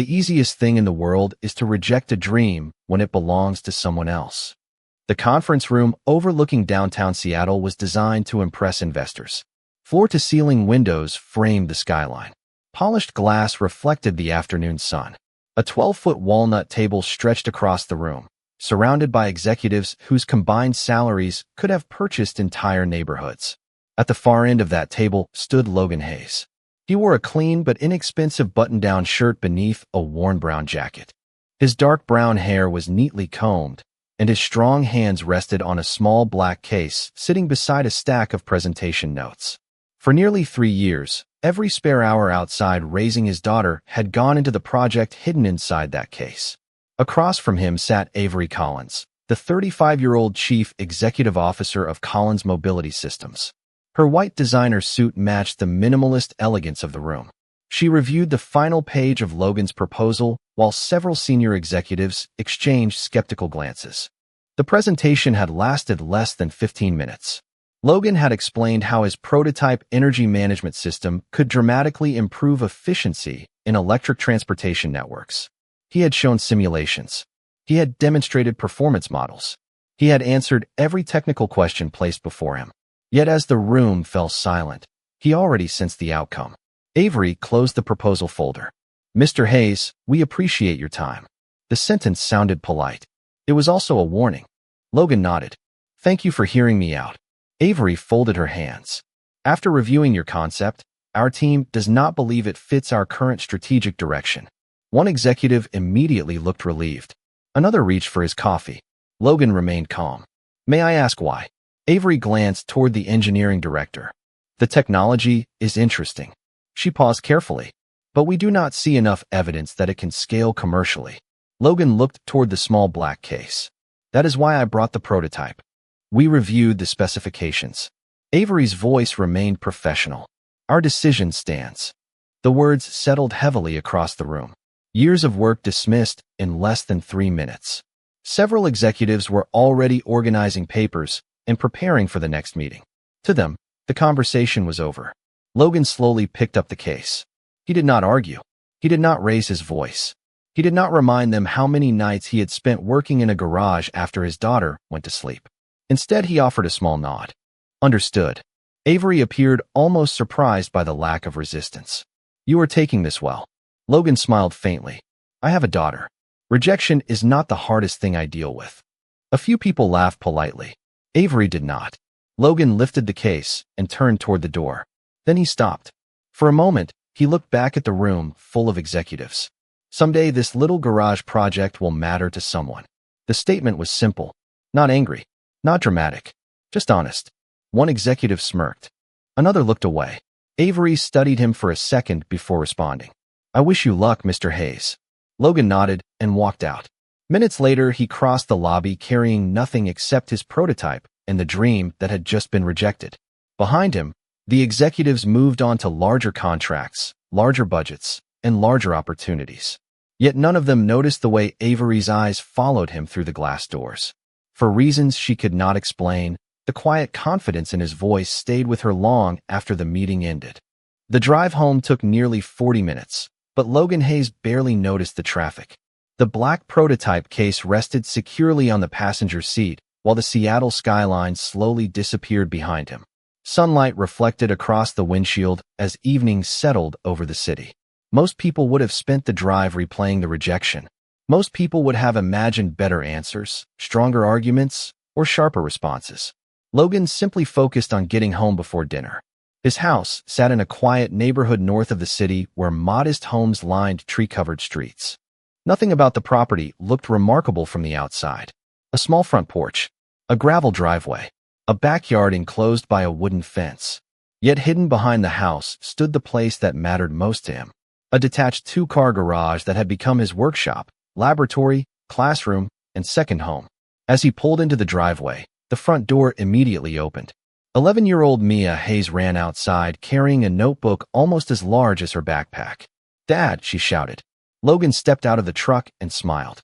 The easiest thing in the world is to reject a dream when it belongs to someone else. The conference room overlooking downtown Seattle was designed to impress investors. Floor-to-ceiling windows framed the skyline. Polished glass reflected the afternoon sun. A 12-foot walnut table stretched across the room, surrounded by executives whose combined salaries could have purchased entire neighborhoods. At the far end of that table stood Logan Hayes. He wore a clean but inexpensive button-down shirt beneath a worn brown jacket. His dark brown hair was neatly combed, and his strong hands rested on a small black case sitting beside a stack of presentation notes. For nearly 3 years, every spare hour outside raising his daughter had gone into the project hidden inside that case. Across from him sat Avery Collins, the 35-year-old chief executive officer of Collins Mobility Systems. Her white designer suit matched the minimalist elegance of the room. She reviewed the final page of Logan's proposal while several senior executives exchanged skeptical glances. The presentation had lasted less than 15 minutes. Logan had explained how his prototype energy management system could dramatically improve efficiency in electric transportation networks. He had shown simulations. He had demonstrated performance models. He had answered every technical question placed before him. Yet as the room fell silent, he already sensed the outcome. Avery closed the proposal folder. "Mr. Hayes, we appreciate your time." The sentence sounded polite. It was also a warning. Logan nodded. "Thank you for hearing me out." Avery folded her hands. "After reviewing your concept, our team does not believe it fits our current strategic direction." One executive immediately looked relieved. Another reached for his coffee. Logan remained calm. "May I ask why?" Avery glanced toward the engineering director. "The technology is interesting." She paused carefully. "But we do not see enough evidence that it can scale commercially." Logan looked toward the small black case. "That is why I brought the prototype. We reviewed the specifications." Avery's voice remained professional. "Our decision stands." The words settled heavily across the room. Years of work dismissed in less than 3 minutes. Several executives were already organizing papers and preparing for the next meeting. To them, the conversation was over. Logan slowly picked up the case. He did not argue. He did not raise his voice. He did not remind them how many nights he had spent working in a garage after his daughter went to sleep. Instead, he offered a small nod. "Understood." Avery appeared almost surprised by the lack of resistance. "You are taking this well." Logan smiled faintly. "I have a daughter. Rejection is not the hardest thing I deal with." A few people laughed politely. Avery did not. Logan lifted the case and turned toward the door. Then he stopped. For a moment, he looked back at the room full of executives. Someday this little garage project will matter to someone. The statement was simple. Not angry. Not dramatic. Just honest. One executive smirked. Another looked away. Avery studied him for a second before responding. "I wish you luck, Mr. Hayes." Logan nodded and walked out. Minutes later, he crossed the lobby carrying nothing except his prototype and the dream that had just been rejected. Behind him, the executives moved on to larger contracts, larger budgets, and larger opportunities. Yet none of them noticed the way Avery's eyes followed him through the glass doors. For reasons she could not explain, the quiet confidence in his voice stayed with her long after the meeting ended. The drive home took nearly 40 minutes, but Logan Hayes barely noticed the traffic. The black prototype case rested securely on the passenger seat, while the Seattle skyline slowly disappeared behind him. Sunlight reflected across the windshield as evening settled over the city. Most people would have spent the drive replaying the rejection. Most people would have imagined better answers, stronger arguments, or sharper responses. Logan simply focused on getting home before dinner. His house sat in a quiet neighborhood north of the city where modest homes lined tree-covered streets. Nothing about the property looked remarkable from the outside. A small front porch, a gravel driveway, a backyard enclosed by a wooden fence. Yet hidden behind the house stood the place that mattered most to him. A detached 2-car garage that had become his workshop, laboratory, classroom, and second home. As he pulled into the driveway, the front door immediately opened. 11-year-old Mia Hayes ran outside carrying a notebook almost as large as her backpack. "Dad," she shouted. Logan stepped out of the truck and smiled.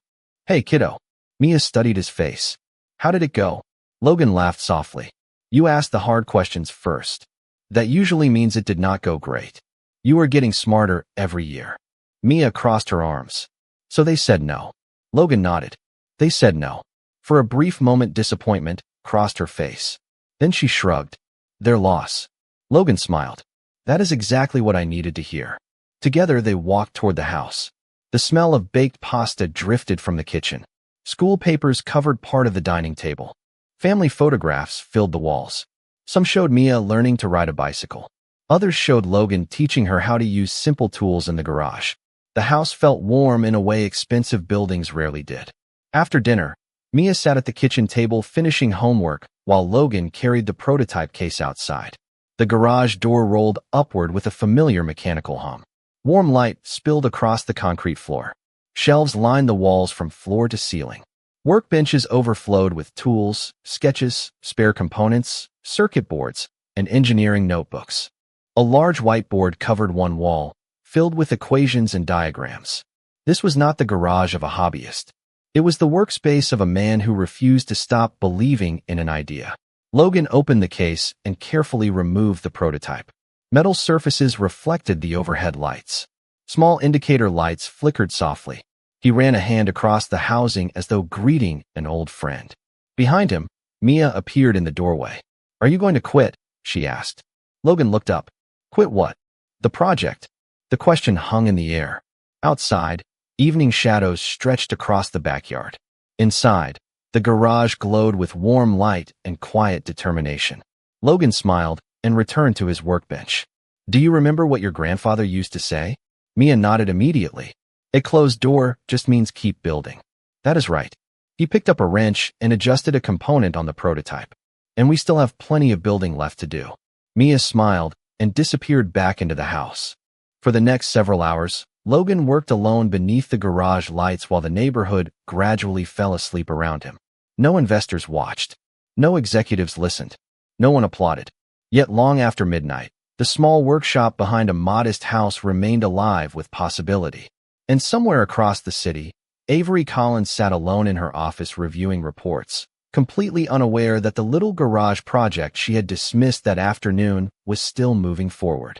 "Hey, kiddo." Mia studied his face. "How did it go?" Logan laughed softly. "You asked the hard questions first. That usually means it did not go great. You are getting smarter every year." Mia crossed her arms. So they said no. Logan nodded. They said no. For a brief moment, disappointment crossed her face. Then she shrugged. Their loss. Logan smiled. That is exactly what I needed to hear. Together they walked toward the house. The smell of baked pasta drifted from the kitchen. School papers covered part of the dining table. Family photographs filled the walls. Some showed Mia learning to ride a bicycle. Others showed Logan teaching her how to use simple tools in the garage. The house felt warm in a way expensive buildings rarely did. After dinner, Mia sat at the kitchen table finishing homework while Logan carried the prototype case outside. The garage door rolled upward with a familiar mechanical hum. Warm light spilled across the concrete floor. Shelves lined the walls from floor to ceiling. Workbenches overflowed with tools, sketches, spare components, circuit boards, and engineering notebooks. A large whiteboard covered one wall, filled with equations and diagrams. This was not the garage of a hobbyist. It was the workspace of a man who refused to stop believing in an idea. Logan opened the case and carefully removed the prototype. Metal surfaces reflected the overhead lights. Small indicator lights flickered softly. He ran a hand across the housing as though greeting an old friend. Behind him, Mia appeared in the doorway. Are you going to quit? She asked. Logan looked up. Quit what? The project. The question hung in the air. Outside, evening shadows stretched across the backyard. Inside, the garage glowed with warm light and quiet determination. Logan smiled and returned to his workbench. Do you remember what your grandfather used to say? Mia nodded immediately. A closed door just means keep building. That is right. He picked up a wrench and adjusted a component on the prototype. And we still have plenty of building left to do. Mia smiled and disappeared back into the house. For the next several hours, Logan worked alone beneath the garage lights while the neighborhood gradually fell asleep around him. No investors watched. No executives listened. No one applauded. Yet long after midnight, the small workshop behind a modest house remained alive with possibility. And somewhere across the city, Avery Collins sat alone in her office reviewing reports, completely unaware that the little garage project she had dismissed that afternoon was still moving forward.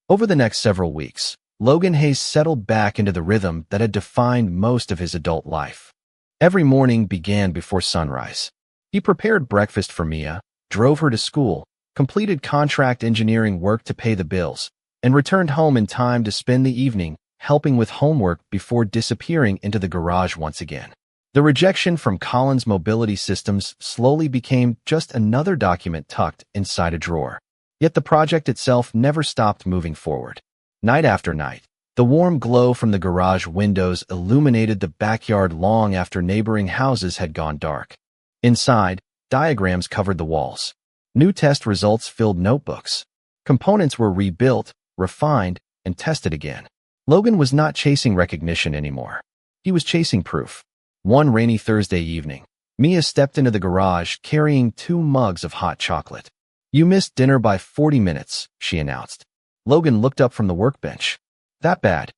Over the next several weeks, Logan Hayes settled back into the rhythm that had defined most of his adult life. Every morning began before sunrise. He prepared breakfast for Mia, drove her to school, completed contract engineering work to pay the bills, and returned home in time to spend the evening helping with homework before disappearing into the garage once again. The rejection from Collins Mobility Systems slowly became just another document tucked inside a drawer. Yet the project itself never stopped moving forward. Night after night, the warm glow from the garage windows illuminated the backyard long after neighboring houses had gone dark. Inside, diagrams covered the walls. New test results filled notebooks. Components were rebuilt, refined, and tested again. Logan was not chasing recognition anymore. He was chasing proof. One rainy Thursday evening, Mia stepped into the garage carrying 2 mugs of hot chocolate. You missed dinner by 40 minutes, she announced. Logan looked up from the workbench. That bad?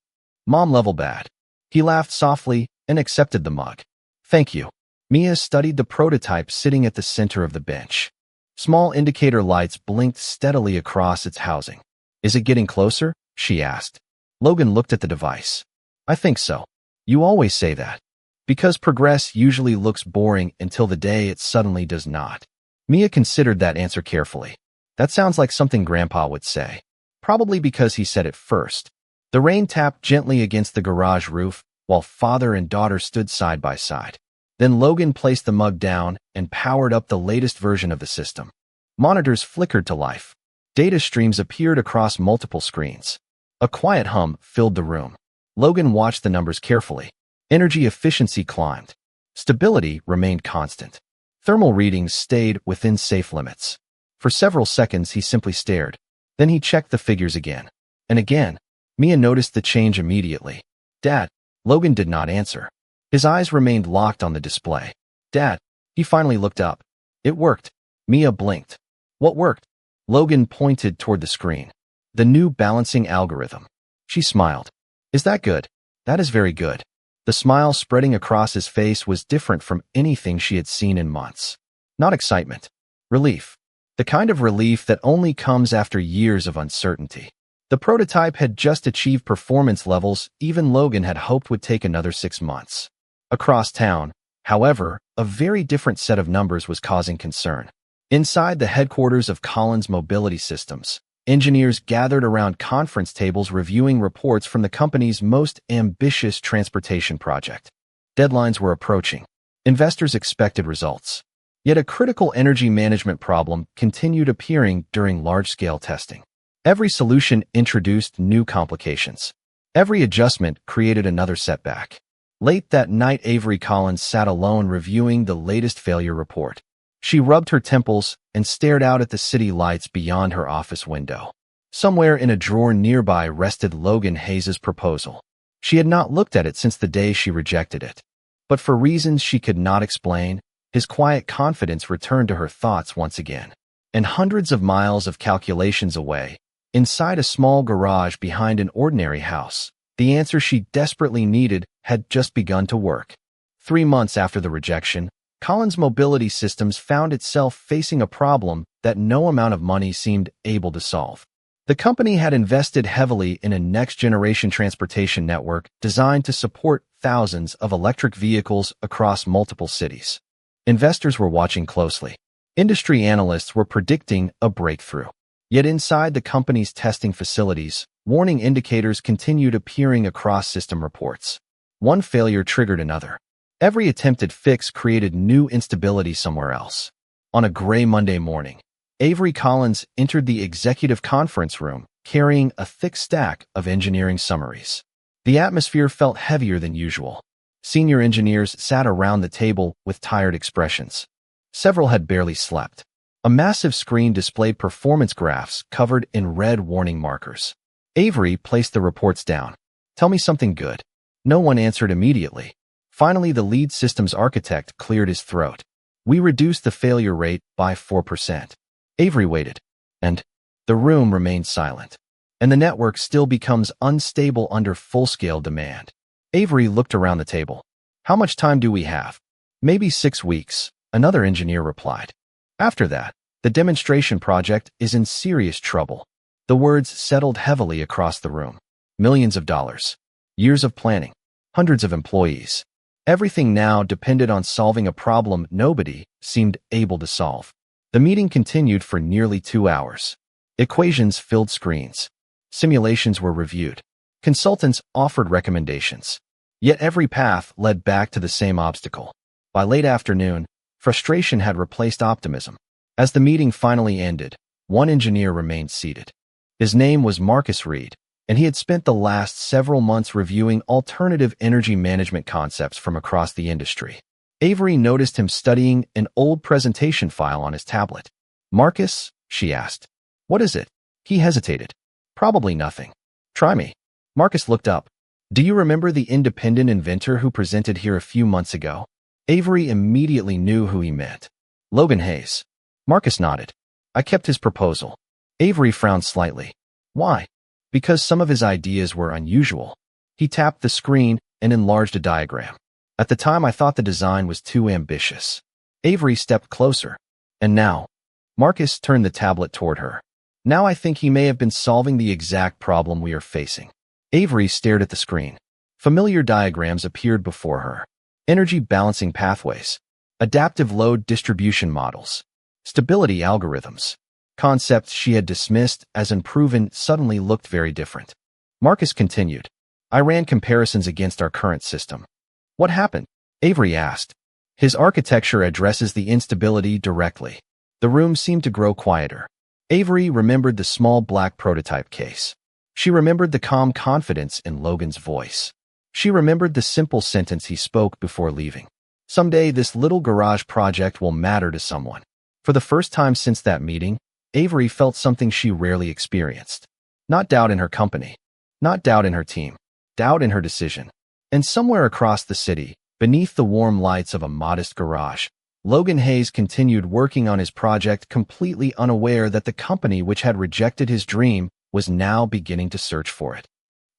Mom-level bad. He laughed softly and accepted the mug. Thank you. Mia studied the prototype sitting at the center of the bench. Small indicator lights blinked steadily across its housing. Is it getting closer? She asked. Logan looked at the device. I think so. You always say that. Because progress usually looks boring until the day it suddenly does not. Mia considered that answer carefully. That sounds like something Grandpa would say. Probably because he said it first. The rain tapped gently against the garage roof while father and daughter stood side by side. Then Logan placed the mug down and powered up the latest version of the system. Monitors flickered to life. Data streams appeared across multiple screens. A quiet hum filled the room. Logan watched the numbers carefully. Energy efficiency climbed. Stability remained constant. Thermal readings stayed within safe limits. For several seconds, he simply stared. Then he checked the figures again. And again. Mia noticed the change immediately. Dad. Logan did not answer. His eyes remained locked on the display. Dad. He finally looked up. It worked. Mia blinked. What worked? Logan pointed toward the screen. The new balancing algorithm. She smiled. Is that good? That is very good. The smile spreading across his face was different from anything she had seen in months. Not excitement. Relief. The kind of relief that only comes after years of uncertainty. The prototype had just achieved performance levels even Logan had hoped would take another 6 months. Across town, however, a very different set of numbers was causing concern. Inside the headquarters of Collins Mobility Systems, engineers gathered around conference tables reviewing reports from the company's most ambitious transportation project. Deadlines were approaching. Investors expected results. Yet a critical energy management problem continued appearing during large-scale testing. Every solution introduced new complications. Every adjustment created another setback. Late that night, Avery Collins sat alone reviewing the latest failure report. She rubbed her temples and stared out at the city lights beyond her office window. Somewhere in a drawer nearby rested Logan Hayes' proposal. She had not looked at it since the day she rejected it. But for reasons she could not explain, his quiet confidence returned to her thoughts once again. And hundreds of miles of calculations away, inside a small garage behind an ordinary house, the answer she desperately needed had just begun to work. 3 months after the rejection, Collins Mobility Systems found itself facing a problem that no amount of money seemed able to solve. The company had invested heavily in a next-generation transportation network designed to support thousands of electric vehicles across multiple cities. Investors were watching closely. Industry analysts were predicting a breakthrough. Yet inside the company's testing facilities, warning indicators continued appearing across system reports. One failure triggered another. Every attempted fix created new instability somewhere else. On a gray Monday morning, Avery Collins entered the executive conference room, carrying a thick stack of engineering summaries. The atmosphere felt heavier than usual. Senior engineers sat around the table with tired expressions. Several had barely slept. A massive screen displayed performance graphs covered in red warning markers. Avery placed the reports down. "Tell me something good." No one answered immediately. Finally, the lead systems architect cleared his throat. "We reduced the failure rate by 4%. Avery waited. And the room remained silent. "And the network still becomes unstable under full-scale demand." Avery looked around the table. "How much time do we have?" "Maybe 6 weeks, another engineer replied. "After that, the demonstration project is in serious trouble." The words settled heavily across the room. Millions of dollars. Years of planning. Hundreds of employees. Everything now depended on solving a problem nobody seemed able to solve. The meeting continued for nearly 2 hours. Equations filled screens. Simulations were reviewed. Consultants offered recommendations. Yet every path led back to the same obstacle. By late afternoon, frustration had replaced optimism. As the meeting finally ended, one engineer remained seated. His name was Marcus Reed, and he had spent the last several months reviewing alternative energy management concepts from across the industry. Avery noticed him studying an old presentation file on his tablet. "Marcus," she asked. "What is it?" He hesitated. "Probably nothing. Try me." Marcus looked up. "Do you remember the independent inventor who presented here a few months ago?" Avery immediately knew who he meant. "Logan Hayes." Marcus nodded. "I kept his proposal." Avery frowned slightly. "Why?" "Because some of his ideas were unusual." He tapped the screen and enlarged a diagram. "At the time, I thought the design was too ambitious." Avery stepped closer. "And now?" Marcus turned the tablet toward her. "Now I think he may have been solving the exact problem we are facing." Avery stared at the screen. Familiar diagrams appeared before her. Energy balancing pathways. Adaptive load distribution models. Stability algorithms. Concepts she had dismissed as unproven suddenly looked very different. Marcus continued. "I ran comparisons against our current system." "What happened?" Avery asked. "His architecture addresses the instability directly." The room seemed to grow quieter. Avery remembered the small black prototype case. She remembered the calm confidence in Logan's voice. She remembered the simple sentence he spoke before leaving. "Someday this little garage project will matter to someone." For the first time since that meeting, Avery felt something she rarely experienced. Not doubt in her company. Not doubt in her team. Doubt in her decision. And somewhere across the city, beneath the warm lights of a modest garage, Logan Hayes continued working on his project, completely unaware that the company which had rejected his dream was now beginning to search for it.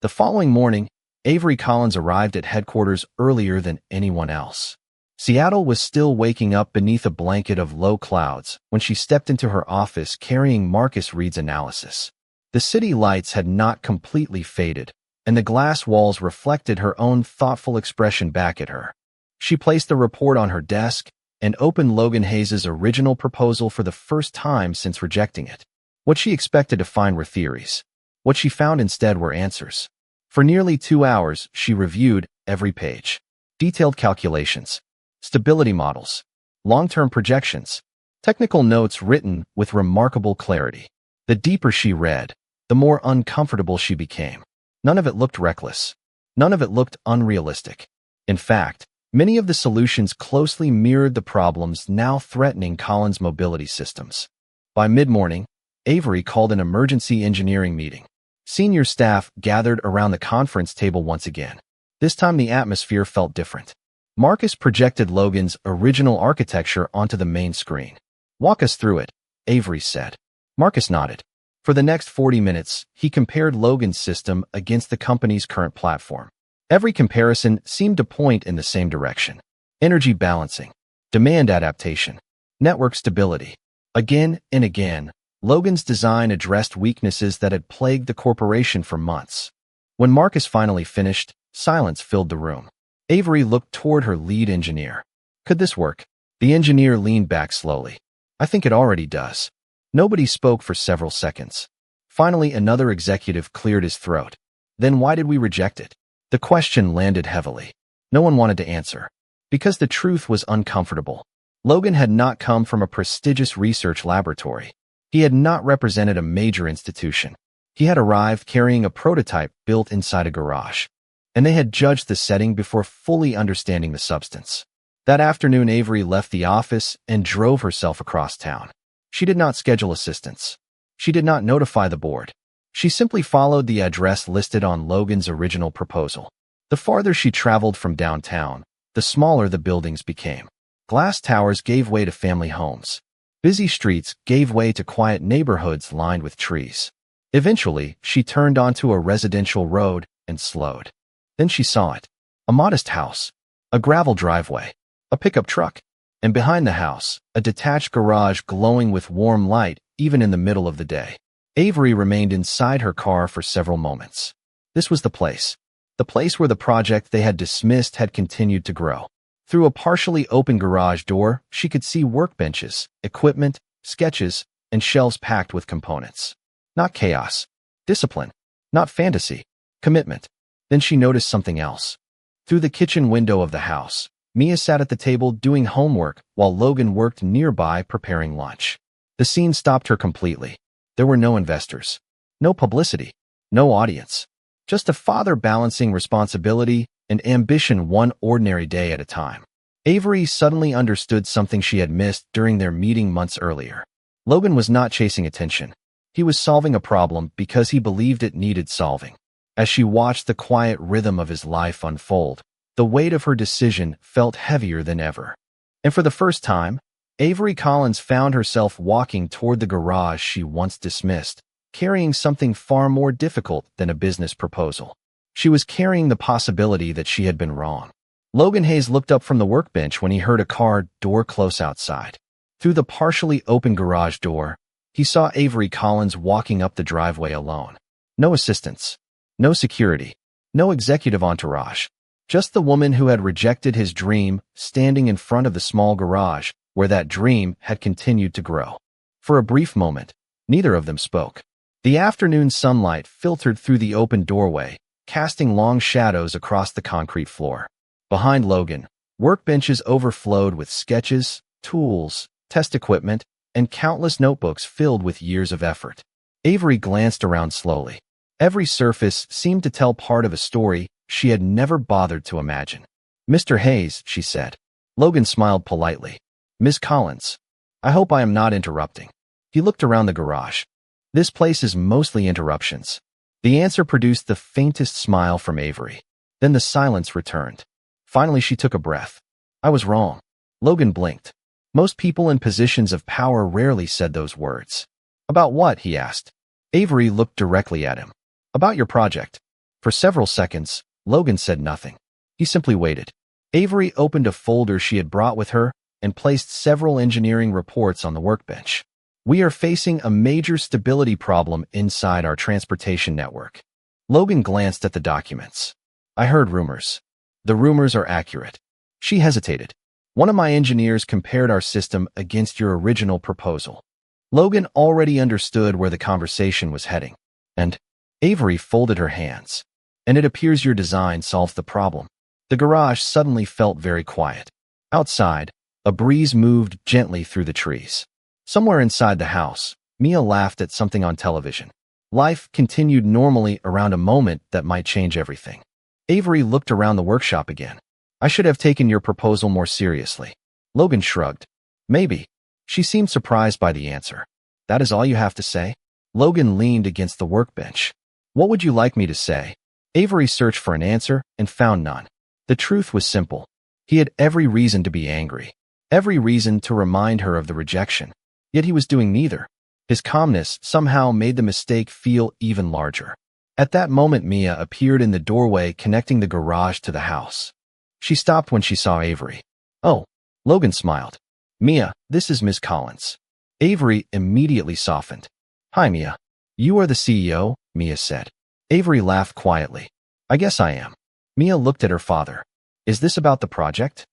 The following morning, Avery Collins arrived at headquarters earlier than anyone else. Seattle was still waking up beneath a blanket of low clouds when she stepped into her office carrying Marcus Reed's analysis. The city lights had not completely faded, and the glass walls reflected her own thoughtful expression back at her. She placed the report on her desk and opened Logan Hayes' original proposal for the first time since rejecting it. What she expected to find were theories. What she found instead were answers. For nearly 2 hours, she reviewed every page. Detailed calculations, stability models, long-term projections, technical notes written with remarkable clarity. The deeper she read, the more uncomfortable she became. None of it looked reckless. None of it looked unrealistic. In fact, many of the solutions closely mirrored the problems now threatening Colin's mobility systems. By mid-morning, Avery called an emergency engineering meeting. Senior staff gathered around the conference table once again. This time the atmosphere felt different. Marcus projected Logan's original architecture onto the main screen. "Walk us through it," Avery said. Marcus nodded. For the next 40 minutes, he compared Logan's system against the company's current platform. Every comparison seemed to point in the same direction. Energy balancing, demand adaptation, network stability. Again and again, Logan's design addressed weaknesses that had plagued the corporation for months. When Marcus finally finished, silence filled the room. Avery looked toward her lead engineer. "Could this work?" The engineer leaned back slowly. "I think it already does." Nobody spoke for several seconds. Finally, another executive cleared his throat. "Then why did we reject it?" The question landed heavily. No one wanted to answer. Because the truth was uncomfortable. Logan had not come from a prestigious research laboratory. He had not represented a major institution. He had arrived carrying a prototype built inside a garage. And they had judged the setting before fully understanding the substance. That afternoon, Avery left the office and drove herself across town. She did not schedule assistance. She did not notify the board. She simply followed the address listed on Logan's original proposal. The farther she traveled from downtown, the smaller the buildings became. Glass towers gave way to family homes. Busy streets gave way to quiet neighborhoods lined with trees. Eventually, she turned onto a residential road and slowed. Then she saw it. A modest house, a gravel driveway, a pickup truck, and behind the house, a detached garage glowing with warm light even in the middle of the day. Avery remained inside her car for several moments. This was the place where the project they had dismissed had continued to grow. Through a partially open garage door, she could see workbenches, equipment, sketches, and shelves packed with components. Not chaos. Discipline. Not fantasy. Commitment. Then she noticed something else. Through the kitchen window of the house, Mia sat at the table doing homework while Logan worked nearby preparing lunch. The scene stopped her completely. There were no investors. No publicity. No audience. Just a father balancing responsibility and ambition one ordinary day at a time. Avery suddenly understood something she had missed during their meeting months earlier. Logan was not chasing attention. He was solving a problem because he believed it needed solving. As she watched the quiet rhythm of his life unfold, the weight of her decision felt heavier than ever. And for the first time, Avery Collins found herself walking toward the garage she once dismissed, carrying something far more difficult than a business proposal. She was carrying the possibility that she had been wrong. Logan Hayes looked up from the workbench when he heard a car door close outside. Through the partially open garage door, he saw Avery Collins walking up the driveway alone. No assistance. No security. No executive entourage. Just the woman who had rejected his dream, standing in front of the small garage, where that dream had continued to grow. For a brief moment, neither of them spoke. The afternoon sunlight filtered through the open doorway, casting long shadows across the concrete floor. Behind Logan, workbenches overflowed with sketches, tools, test equipment, and countless notebooks filled with years of effort. Avery glanced around slowly. Every surface seemed to tell part of a story she had never bothered to imagine. "Mr. Hayes," she said. Logan smiled politely. "Miss Collins, I hope I am not interrupting." He looked around the garage. "This place is mostly interruptions." The answer produced the faintest smile from Avery. Then the silence returned. Finally, she took a breath. "I was wrong." Logan blinked. Most people in positions of power rarely said those words. "About what?" he asked. Avery looked directly at him. "About your project." For several seconds, Logan said nothing. He simply waited. Avery opened a folder she had brought with her and placed several engineering reports on the workbench. We are facing a major stability problem inside our transportation network. Logan glanced at the documents. I heard rumors. The rumors are accurate. She hesitated. One of my engineers compared our system against your original proposal. Logan already understood where the conversation was heading. And Avery folded her hands. And it appears your design solves the problem. The garage suddenly felt very quiet. Outside, a breeze moved gently through the trees. Somewhere inside the house, Mia laughed at something on television. Life continued normally around a moment that might change everything. Avery looked around the workshop again. I should have taken your proposal more seriously. Logan shrugged. Maybe. She seemed surprised by the answer. That is all you have to say? Logan leaned against the workbench. What would you like me to say? Avery searched for an answer and found none. The truth was simple. He had every reason to be angry. Every reason to remind her of the rejection. Yet he was doing neither. His calmness somehow made the mistake feel even larger. At that moment, Mia appeared in the doorway connecting the garage to the house. She stopped when she saw Avery. Oh, Logan smiled. Mia, this is Ms. Collins. Avery immediately softened. Hi, Mia. You are the CEO, Mia said. Avery laughed quietly. I guess I am. Mia looked at her father. Is this about the project?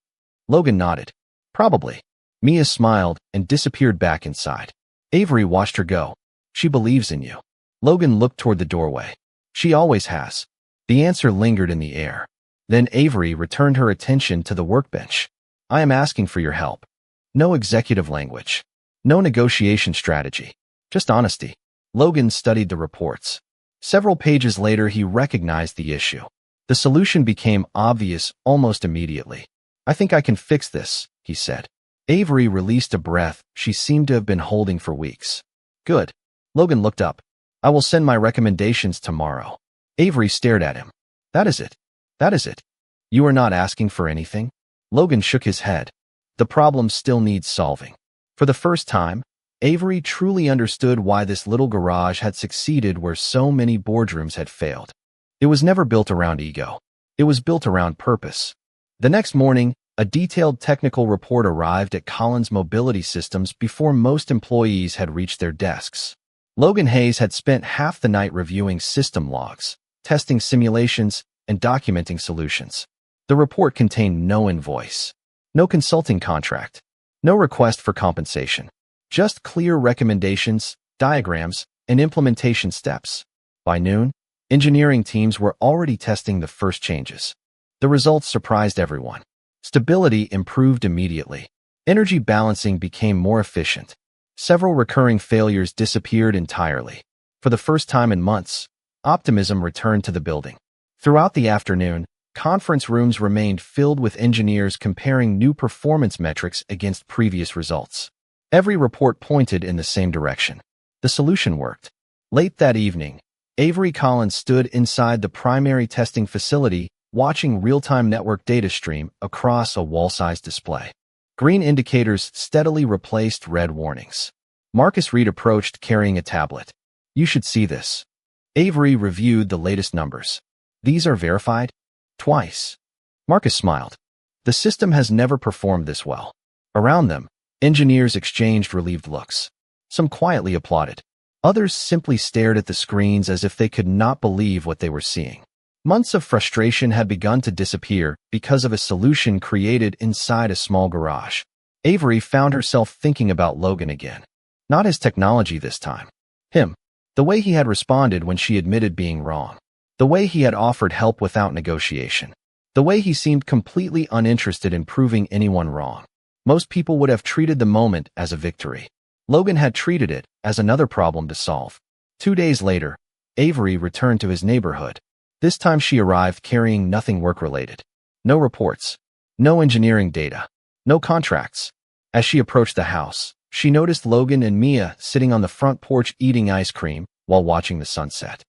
Logan nodded. Probably. Mia smiled and disappeared back inside. Avery watched her go. She believes in you. Logan looked toward the doorway. She always has. The answer lingered in the air. Then Avery returned her attention to the workbench. I am asking for your help. No executive language. No negotiation strategy. Just honesty. Logan studied the reports. Several pages later, he recognized the issue. The solution became obvious almost immediately. I think I can fix this, he said. Avery released a breath she seemed to have been holding for weeks. Good. Logan looked up. I will send my recommendations tomorrow. Avery stared at him. That is it. That is it. You are not asking for anything? Logan shook his head. The problem still needs solving. For the first time, Avery truly understood why this little garage had succeeded where so many boardrooms had failed. It was never built around ego. It was built around purpose. The next morning, a detailed technical report arrived at Collins Mobility Systems before most employees had reached their desks. Logan Hayes had spent half the night reviewing system logs, testing simulations, and documenting solutions. The report contained no invoice, no consulting contract, no request for compensation, just clear recommendations, diagrams, and implementation steps. By noon, engineering teams were already testing the first changes. The results surprised everyone. Stability improved immediately. Energy balancing became more efficient. Several recurring failures disappeared entirely. For the first time in months, optimism returned to the building. Throughout the afternoon, conference rooms remained filled with engineers comparing new performance metrics against previous results. Every report pointed in the same direction. The solution worked. Late that evening, Avery Collins stood inside the primary testing facility, watching real-time network data stream across a wall-sized display. Green indicators steadily replaced red warnings. Marcus Reed approached carrying a tablet. You should see this. Avery reviewed the latest numbers. These are verified? Twice. Marcus smiled. The system has never performed this well. Around them, engineers exchanged relieved looks. Some quietly applauded. Others simply stared at the screens as if they could not believe what they were seeing. Months of frustration had begun to disappear because of a solution created inside a small garage. Avery found herself thinking about Logan again. Not his technology this time. Him. The way he had responded when she admitted being wrong. The way he had offered help without negotiation. The way he seemed completely uninterested in proving anyone wrong. Most people would have treated the moment as a victory. Logan had treated it as another problem to solve. 2 days later, Avery returned to his neighborhood. This time she arrived carrying nothing work-related. No reports. No engineering data. No contracts. As she approached the house, she noticed Logan and Mia sitting on the front porch eating ice cream while watching the sunset.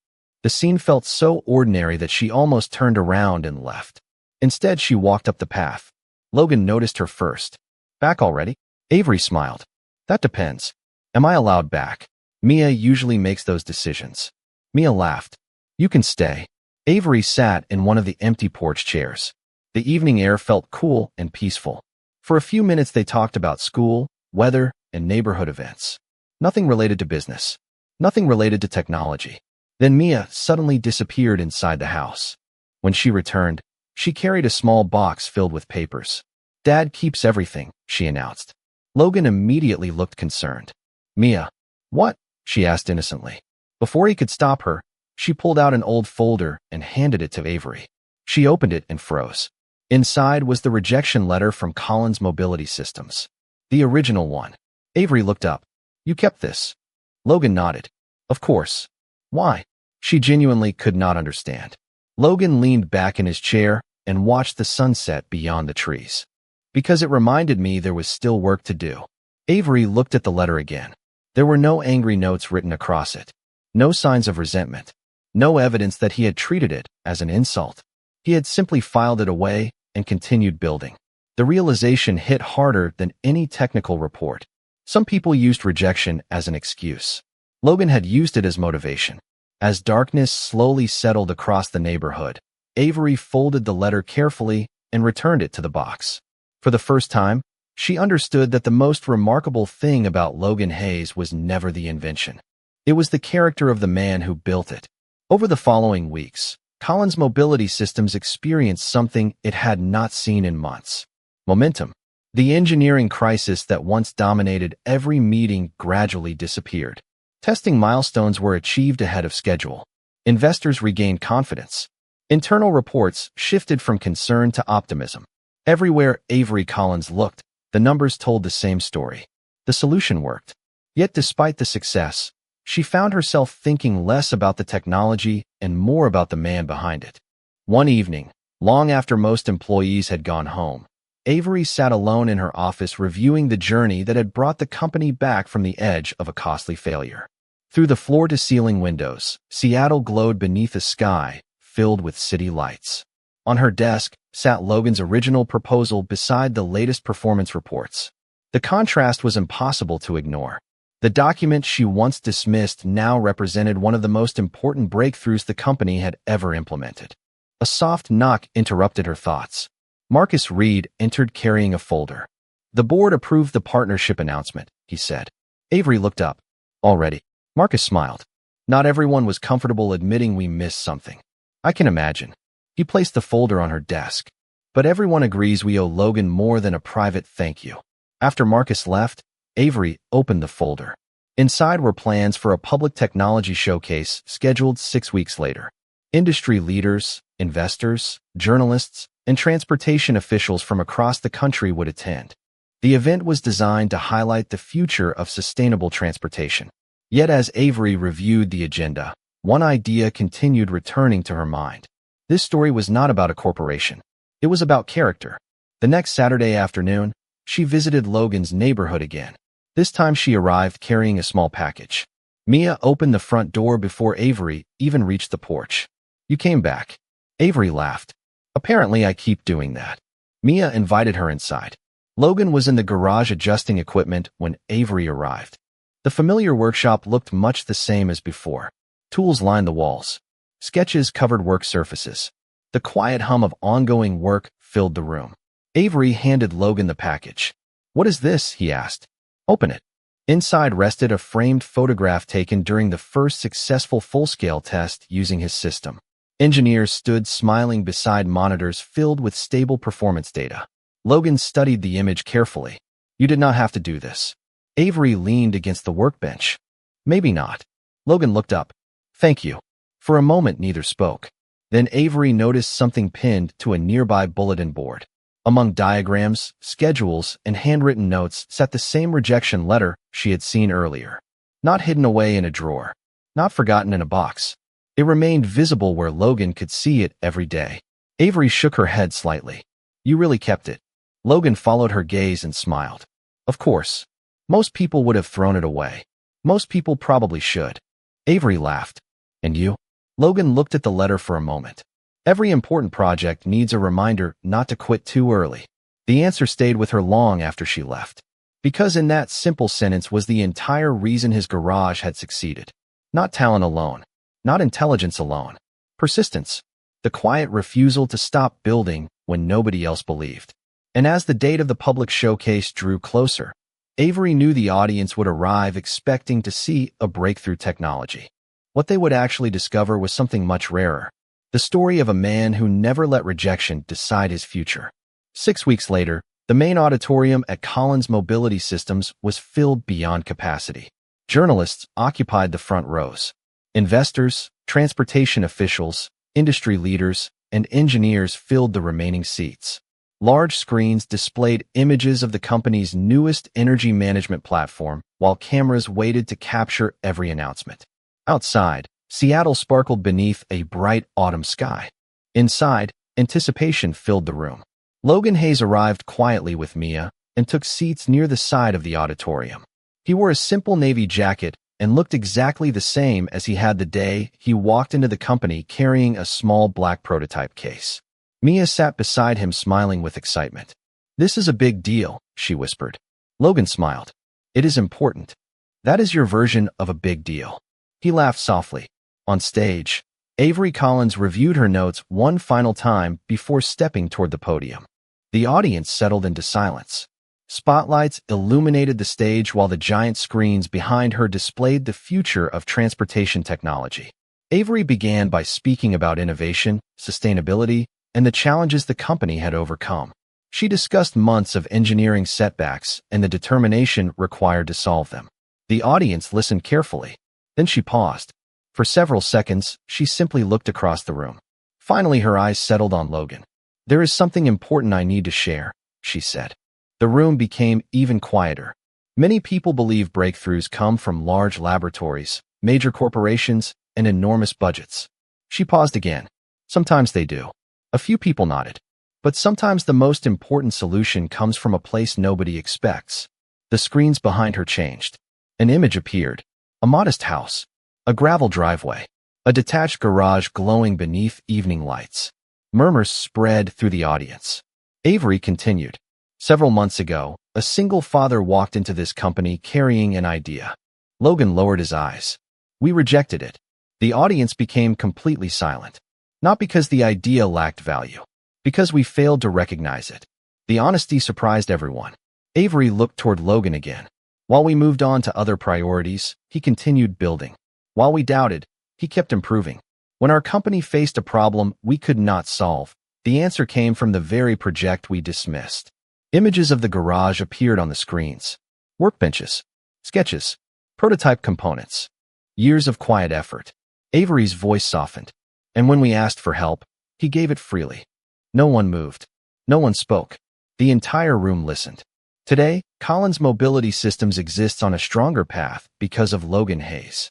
The scene felt so ordinary that she almost turned around and left. Instead, she walked up the path. Logan noticed her first. Back already? Avery smiled. That depends. Am I allowed back? Mia usually makes those decisions. Mia laughed. You can stay. Avery sat in one of the empty porch chairs. The evening air felt cool and peaceful. For a few minutes they talked about school, weather, and neighborhood events. Nothing related to business. Nothing related to technology. Then Mia suddenly disappeared inside the house. When she returned, she carried a small box filled with papers. "Dad keeps everything," she announced. Logan immediately looked concerned. "Mia, what?" she asked innocently. Before he could stop her, she pulled out an old folder and handed it to Avery. She opened it and froze. Inside was the rejection letter from Collins Mobility Systems. The original one. Avery looked up. "You kept this?" Logan nodded. "Of course." "Why?" She genuinely could not understand. Logan leaned back in his chair and watched the sunset beyond the trees. "Because it reminded me there was still work to do." Avery looked at the letter again. There were no angry notes written across it. No signs of resentment. No evidence that he had treated it as an insult. He had simply filed it away and continued building. The realization hit harder than any technical report. Some people used rejection as an excuse. Logan had used it as motivation. As darkness slowly settled across the neighborhood, Avery folded the letter carefully and returned it to the box. For the first time, she understood that the most remarkable thing about Logan Hayes was never the invention. It was the character of the man who built it. Over the following weeks, Collins Mobility Systems experienced something it had not seen in months. Momentum. The engineering crisis that once dominated every meeting gradually disappeared. Testing milestones were achieved ahead of schedule. Investors regained confidence. Internal reports shifted from concern to optimism. Everywhere Avery Collins looked, the numbers told the same story. The solution worked. Yet despite the success, she found herself thinking less about the technology and more about the man behind it. One evening, long after most employees had gone home, Avery sat alone in her office reviewing the journey that had brought the company back from the edge of a costly failure. Through the floor-to-ceiling windows, Seattle glowed beneath a sky filled with city lights. On her desk sat Logan's original proposal beside the latest performance reports. The contrast was impossible to ignore. The document she once dismissed now represented one of the most important breakthroughs the company had ever implemented. A soft knock interrupted her thoughts. Marcus Reed entered carrying a folder. "The board approved the partnership announcement," he said. Avery looked up. "Already?" Marcus smiled. "Not everyone was comfortable admitting we missed something. I can imagine." He placed the folder on her desk. "But everyone agrees we owe Logan more than a private thank you." After Marcus left, Avery opened the folder. Inside were plans for a public technology showcase scheduled 6 weeks later. Industry leaders, investors, journalists, and transportation officials from across the country would attend. The event was designed to highlight the future of sustainable transportation. Yet as Avery reviewed the agenda, one idea continued returning to her mind. This story was not about a corporation. It was about character. The next Saturday afternoon, she visited Logan's neighborhood again. This time she arrived carrying a small package. Mia opened the front door before Avery even reached the porch. "You came back." Avery laughed. "Apparently I keep doing that." Mia invited her inside. Logan was in the garage adjusting equipment when Avery arrived. The familiar workshop looked much the same as before. Tools lined the walls. Sketches covered work surfaces. The quiet hum of ongoing work filled the room. Avery handed Logan the package. "What is this?" he asked. "Open it." Inside rested a framed photograph taken during the first successful full-scale test using his system. Engineers stood smiling beside monitors filled with stable performance data. Logan studied the image carefully. "You did not have to do this." Avery leaned against the workbench. "Maybe not." Logan looked up. "Thank you." For a moment, neither spoke. Then Avery noticed something pinned to a nearby bulletin board. Among diagrams, schedules, and handwritten notes sat the same rejection letter she had seen earlier. Not hidden away in a drawer. Not forgotten in a box. It remained visible where Logan could see it every day. Avery shook her head slightly. "You really kept it." Logan followed her gaze and smiled. "Of course. Most people would have thrown it away. Most people probably should." Avery laughed. "And you?" Logan looked at the letter for a moment. Every important project needs a reminder not to quit too early. The answer stayed with her long after she left. Because in that simple sentence was the entire reason his garage had succeeded. Not talent alone. Not intelligence alone. Persistence. The quiet refusal to stop building when nobody else believed. And as the date of the public showcase drew closer, Avery knew the audience would arrive expecting to see a breakthrough technology. What they would actually discover was something much rarer. The story of a man who never let rejection decide his future. 6 weeks later, the main auditorium at Collins Mobility Systems was filled beyond capacity. Journalists occupied the front rows. Investors, transportation officials, industry leaders, and engineers filled the remaining seats. Large screens displayed images of the company's newest energy management platform, while cameras waited to capture every announcement. Outside, Seattle sparkled beneath a bright autumn sky. Inside, anticipation filled the room. Logan Hayes arrived quietly with Mia and took seats near the side of the auditorium. He wore a simple navy jacket and looked exactly the same as he had the day he walked into the company carrying a small black prototype case. Mia sat beside him smiling with excitement. "This is a big deal," she whispered. Logan smiled. "It is important. That is your version of a big deal." He laughed softly. On stage, Avery Collins reviewed her notes one final time before stepping toward the podium. The audience settled into silence. Spotlights illuminated the stage while the giant screens behind her displayed the future of transportation technology. Avery began by speaking about innovation, sustainability, and the challenges the company had overcome. She discussed months of engineering setbacks and the determination required to solve them. The audience listened carefully. Then she paused. For several seconds, she simply looked across the room. Finally, her eyes settled on Logan. "There is something important I need to share," she said. The room became even quieter. Many people believe breakthroughs come from large laboratories, major corporations, and enormous budgets. She paused again. Sometimes they do. A few people nodded. But sometimes the most important solution comes from a place nobody expects. The screens behind her changed. An image appeared. A modest house. A gravel driveway. A detached garage glowing beneath evening lights. Murmurs spread through the audience. Avery continued. "Several months ago, a single father walked into this company carrying an idea." Logan lowered his eyes. "We rejected it." The audience became completely silent. Not because the idea lacked value, because we failed to recognize it. The honesty surprised everyone. Avery looked toward Logan again. While we moved on to other priorities, he continued building. While we doubted, he kept improving. When our company faced a problem we could not solve, the answer came from the very project we dismissed. Images of the garage appeared on the screens. Workbenches, sketches, prototype components. Years of quiet effort. Avery's voice softened. And when we asked for help, he gave it freely. No one moved. No one spoke. The entire room listened. Today, Collins Mobility Systems exists on a stronger path because of Logan Hayes.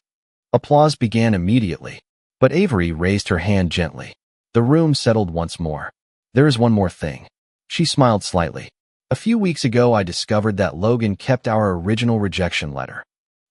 Applause began immediately, but Avery raised her hand gently. The room settled once more. "There is one more thing." She smiled slightly. "A few weeks ago I discovered that Logan kept our original rejection letter."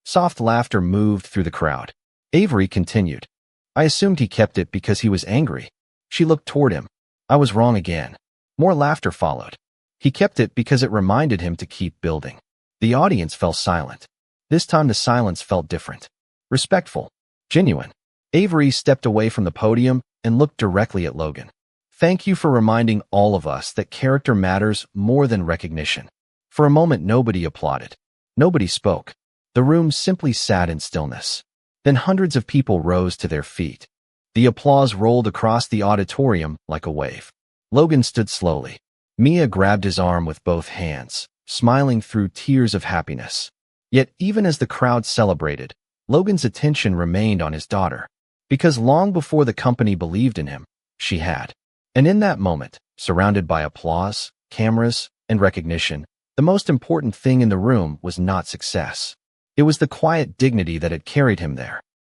Soft laughter moved through the crowd. Avery continued. "I assumed he kept it because he was angry." She looked toward him. "I was wrong again." More laughter followed. "He kept it because it reminded him to keep building." The audience fell silent. This time the silence felt different. Respectful. Genuine. Avery stepped away from the podium and looked directly at Logan. "Thank you for reminding all of us that character matters more than recognition." For a moment nobody applauded. Nobody spoke. The room simply sat in stillness. Then hundreds of people rose to their feet. The applause rolled across the auditorium like a wave. Logan stood slowly. Mia grabbed his arm with both hands, smiling through tears of happiness. Yet even as the crowd celebrated, Logan's attention remained on his daughter. Because long before the company believed in him, she had. And in that moment, surrounded by applause, cameras, and recognition, the most important thing in the room was not success. It was the quiet dignity that had carried him there.